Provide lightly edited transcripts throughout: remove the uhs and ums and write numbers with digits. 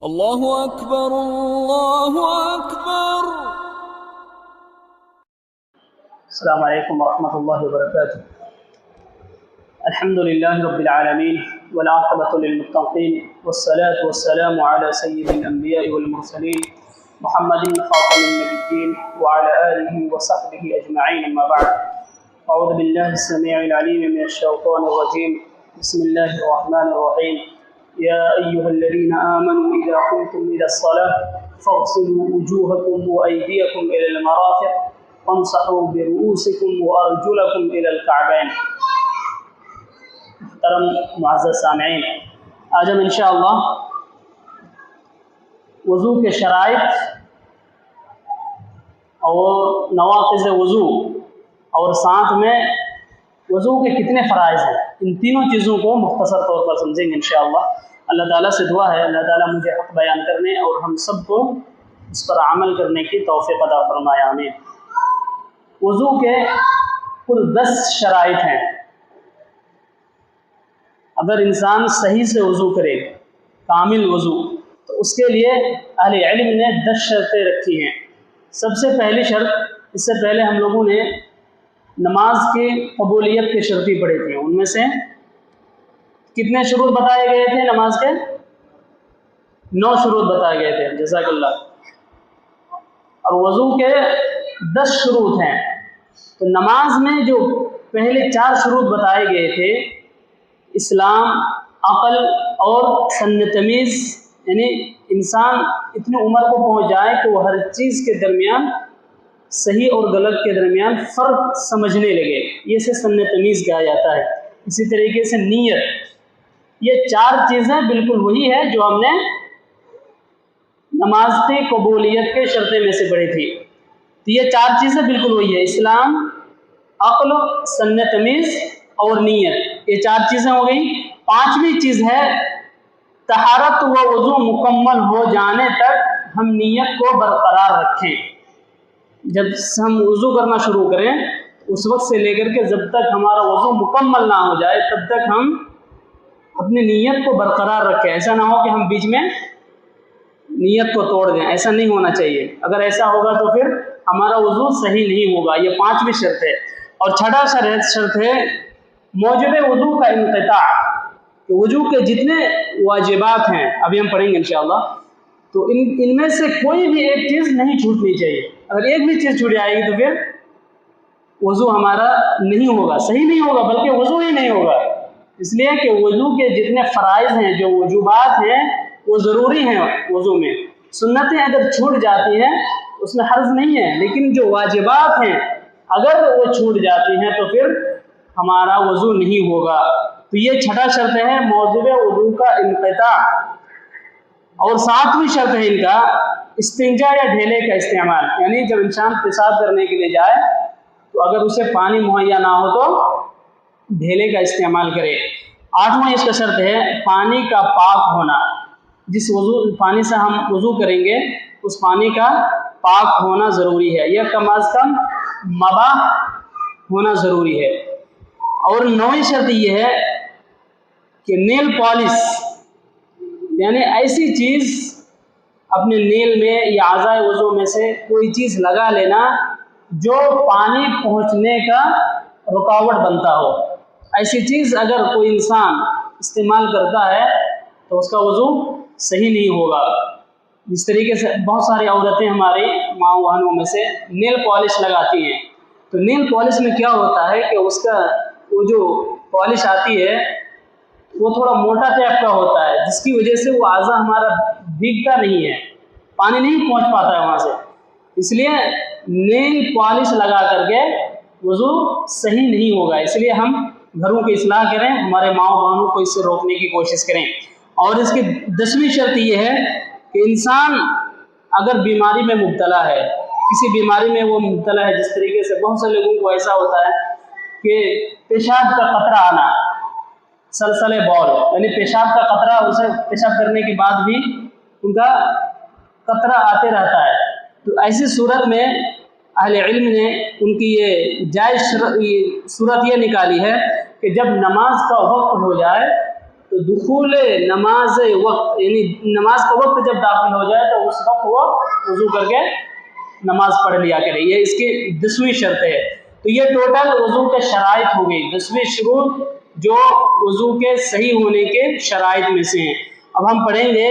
اللہ اکبر اللہ اکبر۔ السلام علیکم ورحمۃ اللہ وبرکاتہ۔ الحمد للہ رب العالمین والعاقبۃ للمتقین والصلاة والسلام علی سید الانبیاء والمرسلین محمد خاتم النبیین وعلی آلہ وصحبہ اجمعین، اما بعد۔ اعوذ باللہ السمیع العلیم من الشیطان الرجیم، بسم اللہ الرحمن الرحیم۔ یا ایہا الذین آمنوا اذا قمتم الى الصلاة فاغسلوا وجوہکم وایدیکم الى المرافق وامسحوا برؤوسکم وارجلکم الى الکعبین۔ محترم معزز سامعین، آج ہم انشاءاللہ وضو کے شرائط اور نواقض وضو اور ساتھ میں وضو کے کتنے فرائض ہیں، ان تینوں چیزوں کو مختصر طور پر سمجھیں گے انشاءاللہ۔ اللہ تعالیٰ سے دعا ہے اللہ تعالیٰ مجھے حق بیان کرنے اور ہم سب کو اس پر عمل کرنے کی توفیق عطا فرمائے، آمین۔ وضو کے کل 10 شرائط ہیں۔ اگر انسان صحیح سے وضو کرے، کامل وضو، تو اس کے لیے اہل علم نے 10 شرطیں رکھی ہیں۔ سب سے پہلی شرط، اس سے پہلے ہم لوگوں نے نماز کی قبولیت کی شرطیں پڑھی تھیں، ان میں سے کتنے شروط بتائے گئے تھے؟ نماز کے 9 شروط بتائے گئے تھے، جزاک اللہ۔ اور وضو کے 10 شروط ہیں۔ تو نماز میں جو پہلے 4 شروط بتائے گئے تھے، اسلام، عقل اور سن تمیز، یعنی انسان اتنی عمر کو پہنچ جائے کہ وہ ہر چیز کے درمیان، صحیح اور غلط کے درمیان فرق سمجھنے لگے، یہ سے سن تمیز کہا جاتا ہے۔ اسی طریقے سے نیت، یہ 4 چیزیں بالکل وہی ہے جو ہم نے نماز کی قبولیت کے شرطیں میں سے پڑھی تھی۔ تو یہ 4 چیزیں بالکل وہی ہے، اسلام، عقل، سن تمیز اور نیت، یہ 4 چیزیں ہو گئیں۔ 5ویں چیز ہے طہارت و وضو مکمل ہو جانے تک ہم نیت کو برقرار رکھیں۔ جب ہم وضو کرنا شروع کریں اس وقت سے لے کر کے جب تک ہمارا وضو مکمل نہ ہو جائے تب تک ہم اپنی نیت کو برقرار رکھیں۔ ایسا نہ ہو کہ ہم بیچ میں نیت کو توڑ دیں، ایسا نہیں ہونا چاہیے۔ اگر ایسا ہوگا تو پھر ہمارا وضو صحیح نہیں ہوگا، یہ 5ویں شرط ہے۔ اور 6واں شرط ہے موجب وضو کا انقطاع، کہ وضو کے جتنے واجبات ہیں ابھی ہم پڑھیں گے انشاءاللہ، تو ان میں سے کوئی بھی ایک چیز نہیں چھوٹنی چاہیے۔ اگر ایک بھی چیز چھوٹ جائے گی تو پھر وضو ہمارا نہیں ہوگا، صحیح نہیں ہوگا، بلکہ وضو ہی نہیں ہوگا۔ اس لیے کہ وضو کے جتنے فرائض ہیں، جو وجوبات ہیں، وہ ضروری ہیں وضو میں۔ سنتیں اگر چھوٹ جاتی ہیں اس میں حرج نہیں ہے، لیکن جو واجبات ہیں اگر وہ چھوٹ جاتی ہیں تو پھر ہمارا وضو نہیں ہوگا۔ تو یہ 6واں شرط ہے موجب وضو کا انقطاع۔ اور 7ویں شرط ہے ان کا استنجا یا ڈھیلے کا استعمال، یعنی جب انسان پیشاب کرنے کے لیے جائے تو اگر اسے پانی مہیا نہ ہو تو ڈھیلے کا استعمال کرے۔ 8واں اس کا شرط ہے پانی کا پاک ہونا، جس پانی سے ہم وضو کریں گے اس پانی کا پاک ہونا ضروری ہے، یہ کم از کم مباح ہونا ضروری ہے۔ اور 9ویں شرط یہ ہے کہ نیل پالش، یعنی ایسی چیز اپنے نیل میں یا اعضائے وضو میں سے کوئی چیز لگا لینا جو پانی پہنچنے کا رکاوٹ بنتا ہو۔ ایسی چیز اگر کوئی انسان استعمال کرتا ہے تو اس کا وضو صحیح نہیں ہوگا۔ اس طریقے سے بہت ساری عورتیں ہماری ماں بہنوں میں سے نیل پالش لگاتی ہیں۔ تو نیل پالش میں کیا ہوتا ہے کہ اس کا وہ جو پالش آتی ہے وہ تھوڑا موٹا ٹائپ کا ہوتا ہے، جس کی وجہ سے وہ اعضا ہمارا بھیگتا نہیں ہے، پانی نہیں پہنچ پاتا ہے وہاں سے۔ اس لیے نیل پالش لگا کر کے وضو صحیح نہیں ہوگا۔ اس لیے ہم گھروں کی اصلاح کریں، ہمارے ماں بہنوں کو اس سے روکنے کی کوشش کریں۔ اور اس کی 10ویں شرط یہ ہے کہ انسان اگر بیماری میں مبتلا ہے، کسی بیماری میں وہ مبتلا ہے، جس طریقے سے بہت سے لوگوں کو ایسا ہوتا ہے کہ پیشاب کا قطرہ آنا، سلسلے بول، یعنی پیشاب کا قطرہ، اسے پیشاب کرنے کے بعد بھی ان کا قطرہ آتے رہتا ہے۔ تو ایسی صورت میں اہل علم نے ان کی یہ جائز صورت یہ نکالی ہے کہ جب نماز کا وقت ہو جائے تو تو دخول نماز وقت یعنی نماز کا وقت جب داخل ہو جائے تو اس وقت وہ وضو کر کے نماز پڑھ لیا کرے. یہ اس کی 10ویں شرط ہے. تو یہ ٹوٹل وضو کے شرائط ہو گئی, 10ویں شروط جو وضو کے صحیح ہونے کے شرائط میں سے ہیں. اب ہم پڑھیں گے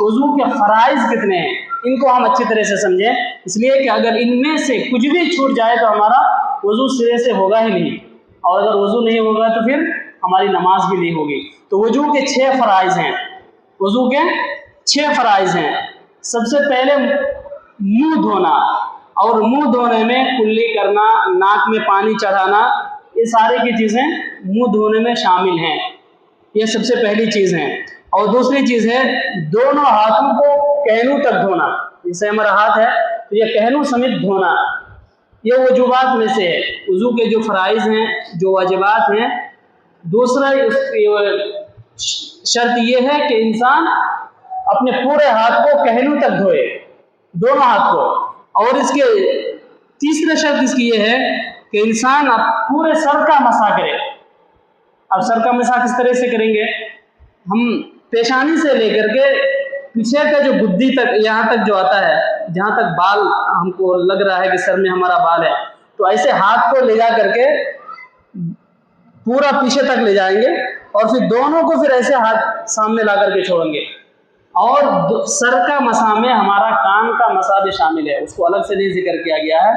وضو کے فرائض کتنے ہیں, ان کو ہم اچھی طرح سے سمجھیں, اس لیے کہ اگر ان میں سے کچھ بھی چھوٹ جائے تو ہمارا وضو سرے سے ہوگا ہی نہیں, اور اگر وضو نہیں ہوگا تو پھر ہماری نماز بھی نہیں ہوگی. تو وضو کے 6 فرائض ہیں, وضو کے 6 فرائض ہیں. سب سے پہلے منہ دھونا, اور منہ دھونے میں کلی کرنا, ناک میں پانی چڑھانا, یہ ساری کی چیزیں منہ دھونے میں شامل ہیں. یہ سب سے پہلی چیز ہے. اور دوسری چیز ہے دونوں ہاتھوں کو کہنوں تک دھونا. جیسے ہمارا ہاتھ ہے تو یہ کہنوں سمیت دھونا. یہ وجوبات میں سے ہے, وضو کے جو فرائض ہیں, جو واجبات ہیں. دوسرا شرط یہ ہے کہ انسان اپنے پورے ہاتھ کو کہنوں تک دھوئے, دونوں ہاتھ کو. اور اس کے تیسرا شرط اس کی یہ ہے کہ انسان پورے سر کا مسح کرے. اب سر کا مسح کس طرح سے کریں گے؟ ہم پیشانی سے لے کر کے پیچھے کا جو گدی تک, یہاں تک جو آتا ہے, جہاں تک بال ہم کو لگ رہا ہے کہ سر میں ہمارا بال ہے, تو ایسے ہاتھ کو لے جا کر کے پورا پیچھے تک لے جائیں گے, اور پھر دونوں کو پھر ایسے ہاتھ سامنے لا کر کے چھوڑیں گے. اور سر کا مسح میں ہمارا کان کا مسح بھی شامل ہے, اس کو الگ سے نہیں ذکر کیا گیا ہے,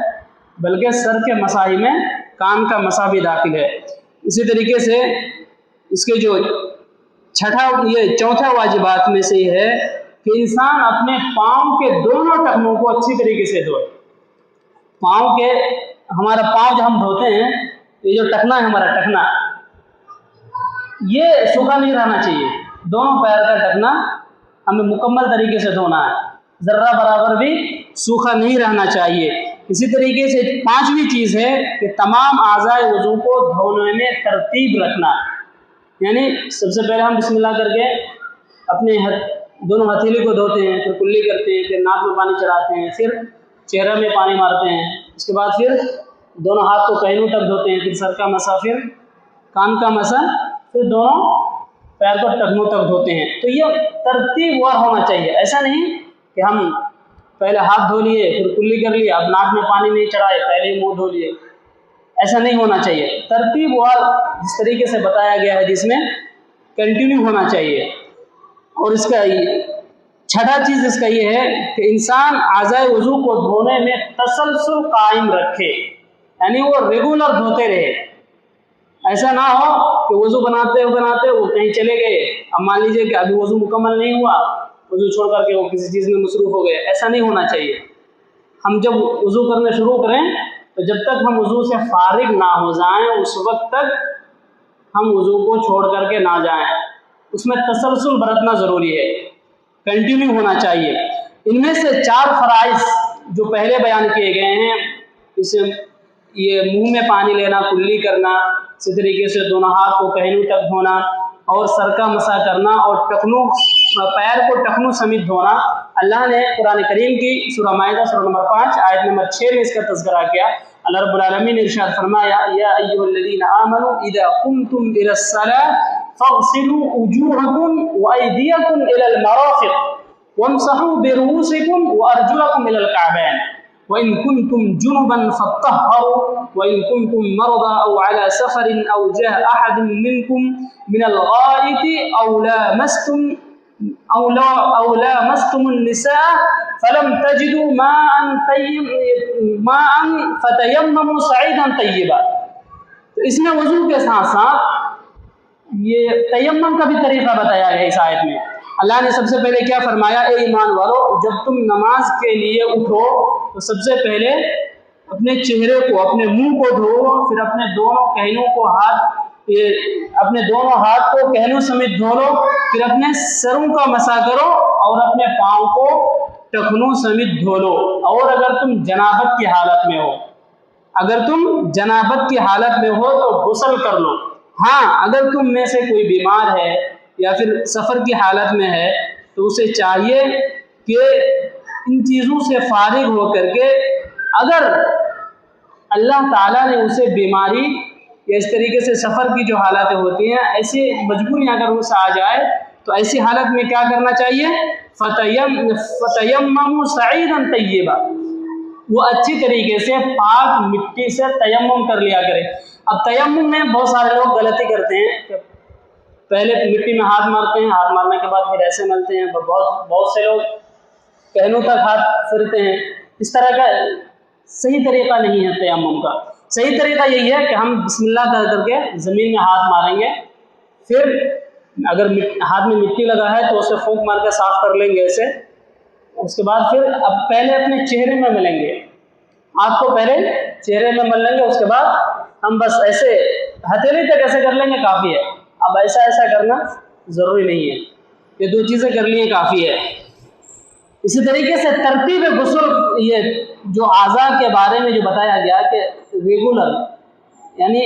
بلکہ سر کے مسح میں کان کا مسح بھی داخل ہے. اسی طریقے سے اس کے جو چوتھا واجبات میں سے یہ ہے کہ انسان اپنے پاؤں کے دونوں ٹخنوں کو اچھی طریقے سے دھوئے. پاؤں کے, ہمارا پاؤں جو ہم دھوتے ہیں, یہ جو ٹخنا ہے ہمارا ٹخنا, یہ سوکھا نہیں رہنا چاہیے. دونوں پیر کا ٹخنا ہمیں مکمل طریقے سے دھونا ہے, ذرہ برابر بھی سوکھا نہیں رہنا چاہیے. اسی طریقے سے 5ویں چیز ہے کہ تمام اعضاء وضو کو دھونے میں ترتیب رکھنا. یعنی سب سے پہلے ہم بسم اللہ کر کے اپنے دونوں ہتھیلی کو دھوتے ہیں, پھر کلی کرتے ہیں, پھر ناک میں پانی چڑھاتے ہیں, پھر چہرہ میں پانی مارتے ہیں, اس کے بعد پھر دونوں ہاتھ کو کہنوں تک دھوتے ہیں, پھر سر کا مسح, پھر کان کا مسح, پھر دونوں پیر کو ٹخنوں تک دھوتے ہیں. تو یہ ترتیب وار ہونا چاہیے. ایسا نہیں کہ ہم پہلے ہاتھ دھو لیے پھر کلی کر لیا, اب ناک میں پانی نہیں چڑھائے, پہلے ہی منہ دھو لیے. ایسا نہیں ہونا چاہیے. ترتیب وار جس طریقے سے بتایا گیا ہے, جس میں کنٹینیو ہونا چاہیے. اور اس کا 6واں چیز اس کا یہ ہے کہ انسان اعضاء وضو کو دھونے میں تسلسل قائم رکھے, یعنی وہ ریگولر دھوتے رہے. ایسا نہ ہو کہ وضو بناتے وہ کہیں چلے گئے, اب مان لیجیے کہ ابھی وضو مکمل نہیں ہوا, وضو چھوڑ کر کے وہ کسی چیز میں مصروف ہو گئے. ایسا نہیں ہونا چاہیے. ہم جب وضو کرنا شروع کریں تو جب تک ہم وضو سے فارغ نہ ہو جائیں اس وقت تک ہم وضو کو چھوڑ کر کے نہ جائیں. اس میں تسلسل برتنا ضروری ہے, کنٹینیو ہونا چاہیے. ان میں سے 4 فرائض جو پہلے بیان کیے گئے ہیں, اسے یہ منہ میں پانی لینا, کلی کرنا, اسی طریقے سے دونوں ہاتھ کو کہنوں تک دھونا, اور سر کا مسح کرنا, اور پیر کو ٹخنوں سمیت دھونا. اللہ نے قرآن کریم کی سورہ مائدہ سورہ نمبر 5 آیت نمبر 6 میں اس کا تذکرہ کیا. اللہ رب العالمین نے ارشاد فرمایا, یا ایھا الذین آمنوا اذا قمتم الى الصلاۃ فاغسلوا وجوہکم وایدیکم الى المرافق وامسحوا برؤوسکم وارجلکم الى الکعبین وإن كنتم جنبا فاطهروا وإن كنتم مرضى أو على سفر أو جاء أحد منكم من الغائط أو لامستم النساء فلم تجدوا ماء فتيمموا صعيدا طيبا. تو اس میں وضو کے ساتھ ساتھ یہ تیمم کا بھی طریقہ بتایا گیا اس آیت میں. اللہ نے سب سے پہلے کیا فرمایا, اے ایمان والو, جب تم نماز کے لیے اٹھو تو سب سے پہلے اپنے چہرے کو, اپنے منہ کو دھو, پھر اپنے دونوں کہنوں کو اپنے دونوں ہاتھ کو کہنوں سمیت دھو لو, پھر اپنے سروں کا مسح کرو, اور اپنے پاؤں کو ٹخنوں سمیت دھو لو. اور اگر تم جنابت کی حالت میں ہو تو غسل کر لو. ہاں, اگر تم میں سے کوئی بیمار ہے یا پھر سفر کی حالت میں ہے تو اسے چاہیے کہ ان چیزوں سے فارغ ہو کر کے, اگر اللہ تعالیٰ نے اسے بیماری یا اس طریقے سے سفر کی جو حالاتیں ہوتی ہیں، ایسی مجبوری اگر اس آ جائے تو ایسی حالت میں کیا کرنا چاہیے؟ فَتَيَمَّمُوا صَعِيدًا طَيِّبًا، وہ اچھی طریقے سے پاک مٹی سے تیمم کر لیا کرے۔ اب تیمم میں بہت سارے لوگ غلطی کرتے ہیں کہ پہلے مٹی میں ہاتھ مارتے ہیں، ہاتھ مارنے کے بعد پھر ایسے ملتے ہیں، بہت سے لوگ کہنوں تک ہاتھ پھرتے ہیں۔ اس طرح کا صحیح طریقہ نہیں ہے تیمم کا۔ صحیح طریقہ یہی ہے کہ ہم بسم اللہ کر کے زمین میں ہاتھ ماریں گے، پھر اگر ہاتھ میں مٹی لگا ہے تو اسے پھونک مار کے صاف کر لیں گے ایسے، اس کے بعد پھر اب پہلے اپنے چہرے میں ملیں گے، ہاتھ کو پہلے چہرے میں مل لیں گے، اس کے بعد ہم بس ایسے ہتھیلی تک ایسے کر لیں گے، کافی ہے۔ اب ایسا کرنا ضروری نہیں ہے، یہ دو چیزیں کر لی ہیں کافی ہے۔ اسی طریقے سے ترتیب غسل، یہ جو اعضاء کے بارے میں جو بتایا گیا کہ ریگولر، یعنی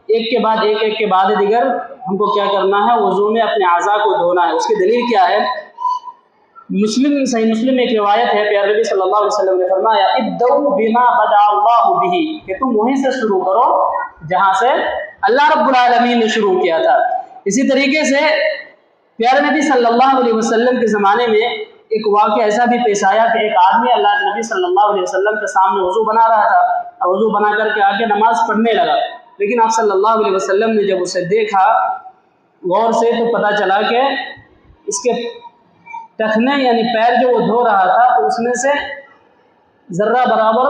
ایک کے بعد ایک کے بعد دیگر ہم کو کیا کرنا ہے، وضو میں اپنے اعضاء کو دھونا ہے۔ اس کی دلیل کیا ہے؟ صحیح مسلم میں ایک روایت ہے، پیارے نبی صلی اللہ علیہ وسلم نے فرمایا ابدؤوا بما بدأ اللہ بہ، کہ تم وہیں سے شروع کرو جہاں سے اللہ رب العالمین نے شروع کیا تھا۔ اسی طریقے سے پیارے نبی صلی اللہ علیہ وسلم کے زمانے میں ایک واقعہ ایسا بھی پیش آیا کہ ایک آدمی اللہ کے نبی صلی اللہ علیہ وسلم کے سامنے وضو بنا رہا تھا، اور وضو بنا کر کے آگے نماز پڑھنے لگا، لیکن آپ صلی اللہ علیہ وسلم نے جب اسے دیکھا غور سے تو پتہ چلا کہ اس کے ٹخنے یعنی پیر جو وہ دھو رہا تھا تو اس میں سے ذرہ برابر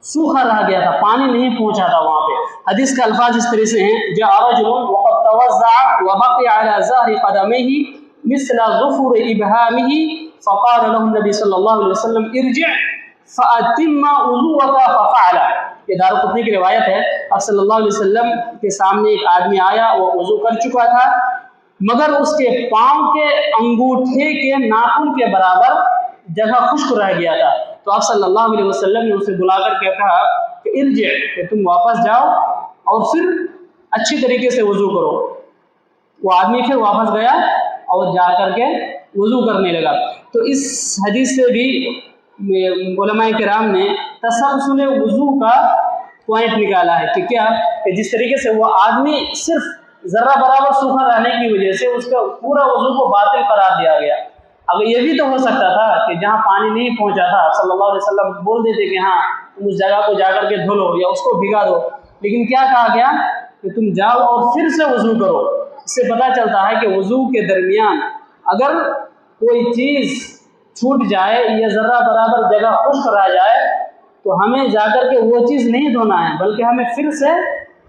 سوکھا رہ گیا تھا، پانی نہیں پہنچا تھا وہاں پہ۔ حدیث کا الفاظ اس طرح سے ہیں، جاء رجل وقد توضع وبقي على ظهر قدميه مثل ظفر ابهامه فقال له النبي صلى الله عليه وسلم ارجع فاتم وضوءك ففعل۔ یہ دارقطنی کی روایت ہے، آپ صلی اللہ علیہ وسلم کے سامنے ایک آدمی آیا، وہ وضو کر چکا تھا مگر اس کے پاؤں کے انگوٹھے کے ناخن کے برابر جگہ خشک رہ گیا تھا، تو آپ صلی اللہ علیہ وسلم نے اسے بلا کر کے کہا کہ ارجع، کہ تم واپس جاؤ اور پھر اچھی طریقے سے وضو کرو۔ وہ آدمی پھر واپس گیا اور جا کر کے وضو کرنے لگا۔ تو اس حدیث سے بھی علماء کرام نے تسلسل وضو کا پوائنٹ نکالا ہے کہ کیا کہ جس طریقے سے وہ آدمی صرف ذرہ برابر سوکھا رہنے کی وجہ سے اس کا پورا وضو کو باطل قرار دیا گیا۔ اگر یہ بھی تو ہو سکتا تھا کہ جہاں پانی نہیں پہنچا تھا صلی اللہ علیہ وسلم بول دیتے کہ ہاں تم اس جگہ کو جا کر کے دھو لو یا اس کو بھگا دو، لیکن کیا کہا گیا کہ تم جاؤ اور پھر سے وضو کرو۔ اس سے پتہ چلتا ہے کہ وضو کے درمیان اگر کوئی چیز چھوٹ جائے یا ذرہ برابر جگہ خشک رہ جائے تو ہمیں جا کر کے وہ چیز نہیں دھونا ہے، بلکہ ہمیں پھر سے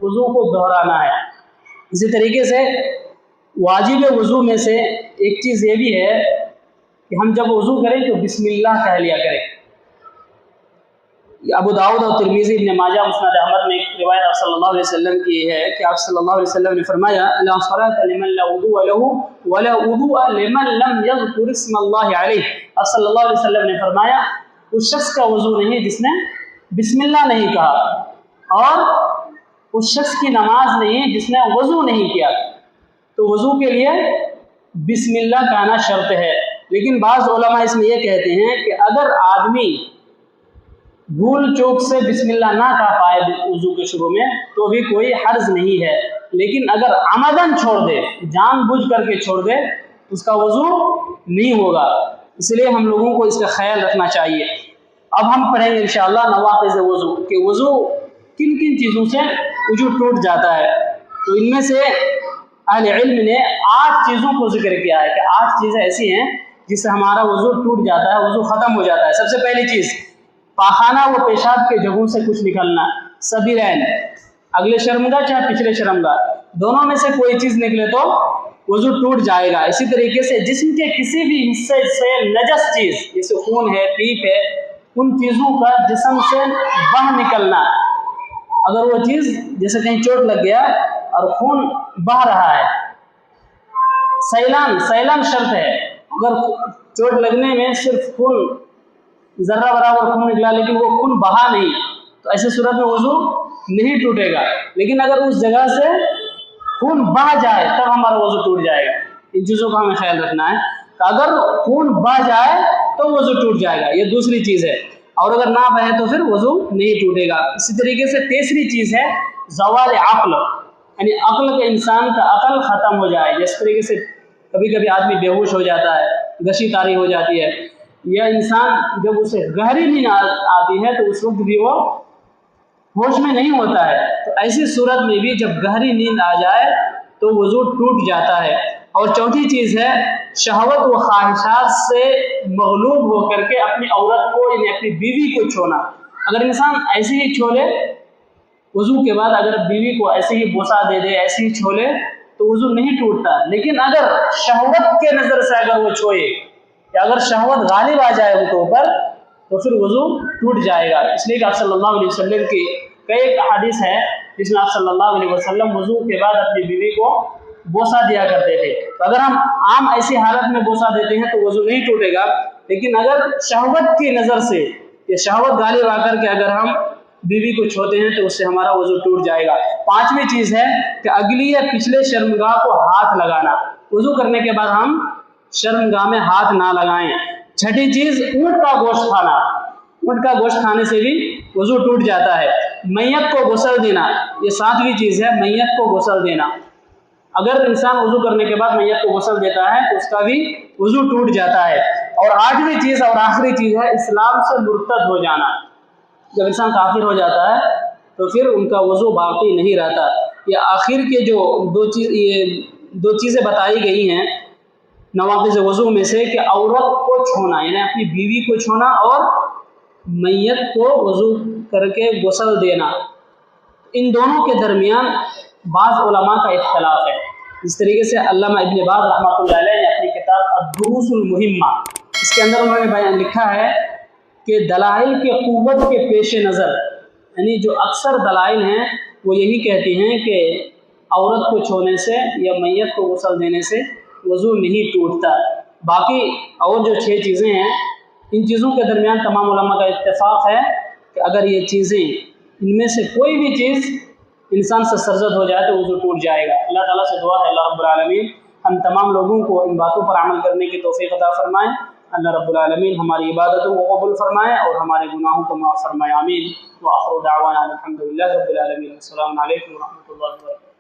وضو کو دہرانا ہے۔ اسی طریقے سے واجب وضو میں سے ایک چیز یہ بھی ہے کہ ہم جب وضو کریں تو بسم اللہ کہہ لیا کریں۔ ابو داؤد اور ترمذی، ابن ماجہ، مسند احمد میں ایک روایت آپ صلی اللہ علیہ وسلم کی ہے کہ آپ صلی اللہ علیہ وسلم نے فرمایا لا صلاۃ لمن لا وضوء له ولا وضوء لمن لم يذكر اسم اللہ علیہ۔ آپ صلی اللہ علیہ وسلم نے فرمایا اس شخص کا وضو نہیں جس نے بسم اللہ نہیں کہا، اور اس شخص کی نماز نہیں جس نے وضو نہیں کیا۔ تو وضو کے لیے بسم اللہ کہنا شرط ہے، لیکن بعض علماء اس میں یہ کہتے ہیں کہ اگر آدمی بھول چوک سے بسم اللہ نہ کہہ پائے وضو کے شروع میں تو بھی کوئی حرج نہیں ہے، لیکن اگر عمدن چھوڑ دے، جان بوجھ کر کے چھوڑ دے، اس کا وضو نہیں ہوگا۔ اس لیے ہم لوگوں کو اس کا خیال رکھنا چاہیے۔ اب ہم پڑھیں گے انشاءاللہ نواقض وضو کہ وضو کن کن چیزوں سے وضو ٹوٹ جاتا ہے۔ تو ان میں سے اہل علم نے 8 چیزوں کو ذکر کیا ہے کہ 8 چیزیں ایسی ہیں جس سے ہمارا وضو ٹوٹ جاتا ہے، وضو ختم ہو جاتا ہے۔ سب سے پہلی چیز پاخانہ و پیشاب کے جگہوں سے کچھ نکلنا، سبیلین، اگلے شرمگاہ چاہے پچھلے شرمگاہ، دونوں میں سے کوئی چیز نکلے تو وضو ٹوٹ جائے گا۔ اسی طریقے سے جسم کے کسی بھی حصے سے نجس چیز جیسے خون ہے، پیپ ہے، ان چیزوں کا جسم سے بہہ نکلنا، اگر وہ چیز جیسے کہیں چوٹ لگ گیا اور خون بہہ رہا ہے، سیلان شرط ہے، اگر چوٹ لگنے میں صرف خون ذرہ برابر خون نکلا لیکن وہ خون بہا نہیں تو ایسے صورت میں وضو نہیں ٹوٹے گا، لیکن اگر اس جگہ سے خون بہہ جائے تب ہمارا وضو ٹوٹ جائے گا۔ ان چیزوں کا ہمیں خیال رکھنا ہے کہ اگر خون بہہ جائے تو وضو ٹوٹ جائے گا، یہ دوسری چیز ہے۔ اور اگر نہ بہے تو پھر وضو نہیں ٹوٹے گا۔ اسی طریقے سے تیسری چیز ہے زوال عقل، یعنی عقل کے انسان کا عقل ختم ہو جائے۔ جس طریقے سے کبھی کبھی آدمی بے ہوش ہو جاتا ہے، غشی طاری ہو جاتی ہے، یا انسان جب اسے گہری نیند آتی ہے تو اس وقت بھی وہ ہوش میں نہیں ہوتا ہے، تو ایسی صورت میں بھی جب گہری نیند آ جائے تو وضو ٹوٹ جاتا ہے۔ اور چوتھی چیز ہے شہوت و خواہشات سے مغلوب ہو کر کے اپنی عورت کو یعنی اپنی بیوی کو چھونا۔ اگر انسان ایسے ہی چھولے وضو کے بعد، اگر بیوی کو ایسے ہی بوسہ دے دے، ایسے ہی چھولے تو وضو نہیں ٹوٹتا، لیکن اگر شہوت کے نظر سے اگر وہ چھوئے یا اگر شہوت غالب آ جائے ان کے اوپر تو پھر وضو ٹوٹ جائے گا۔ اس لیے کہ آپ صلی اللہ علیہ وسلم کی کئی احادیث ہیں جس میں آپ صلی اللہ علیہ وسلم وضو کے بعد اپنی بیوی کو بوسہ دیا کرتے تھے۔ تو اگر ہم عام ایسی حالت میں بوسہ دیتے ہیں تو وضو نہیں ٹوٹے گا، لیکن اگر شہوت کی نظر سے یا شہوت غالب آ کر کے اگر ہم بیوی کو چھوتے ہیں تو اس سے ہمارا وضو ٹوٹ جائے گا۔ پانچویں چیز ہے کہ اگلی یا پچھلے شرمگاہ کو ہاتھ لگانا، وضو کرنے کے بعد ہم شرمگاہ میں ہاتھ نہ لگائیں۔ چھٹی چیز اونٹ کا گوشت کھانا، اونٹ کا گوشت کھانے سے بھی وضو ٹوٹ جاتا ہے۔ میت کو غسل دینا، یہ ساتویں چیز ہے، میت کو غسل دینا۔ اگر انسان وضو کرنے کے بعد میت کو غسل دیتا ہے تو اس کا بھی وضو ٹوٹ جاتا ہے۔ اور آٹھویں چیز اور آخری چیز ہے اسلام سے مرتد ہو جانا۔ جب انسان کافر ہو جاتا ہے تو پھر ان کا وضو باقی نہیں رہتا۔ یہ آخر کے جو دو چیزیں بتائی گئی ہیں نواقض وضو میں سے، کہ عورت کو چھونا یعنی اپنی بیوی کو چھونا اور میت کو وضو کر کے غسل دینا، ان دونوں کے درمیان بعض علماء کا اختلاف ہے۔ اس طریقے سے علامہ ابن باز رحمۃ اللہ علیہ نے اپنی کتاب الدروس المہمہ، اس کے اندر انہوں نے بیان لکھا ہے کہ دلائل کے قوت کے پیش نظر، یعنی جو اکثر دلائل ہیں وہ یہی کہتے ہیں کہ عورت کو چھونے سے یا میت کو غسل دینے سے وضو نہیں ٹوٹتا۔ باقی اور جو 6 چیزیں ہیں ان چیزوں کے درمیان تمام علماء کا اتفاق ہے کہ اگر یہ چیزیں ان میں سے کوئی بھی چیز انسان سے سرزد ہو جائے تو وضو ٹوٹ جائے گا۔ اللہ تعالیٰ سے دعا ہے اللہ رب العالمین ہم تمام لوگوں کو ان باتوں پر عمل کرنے کی توفیق عطا فرمائیں۔ اللہ رب العالمین ہماری عبادتوں کو قبول فرمائیں اور ہمارے گناہوں کو معاف فرمائیں، آمین۔ وآخر دعوانا الحمد للہ رب العالمین۔ السلام علیکم ورحمۃ اللہ وبرکاتہ۔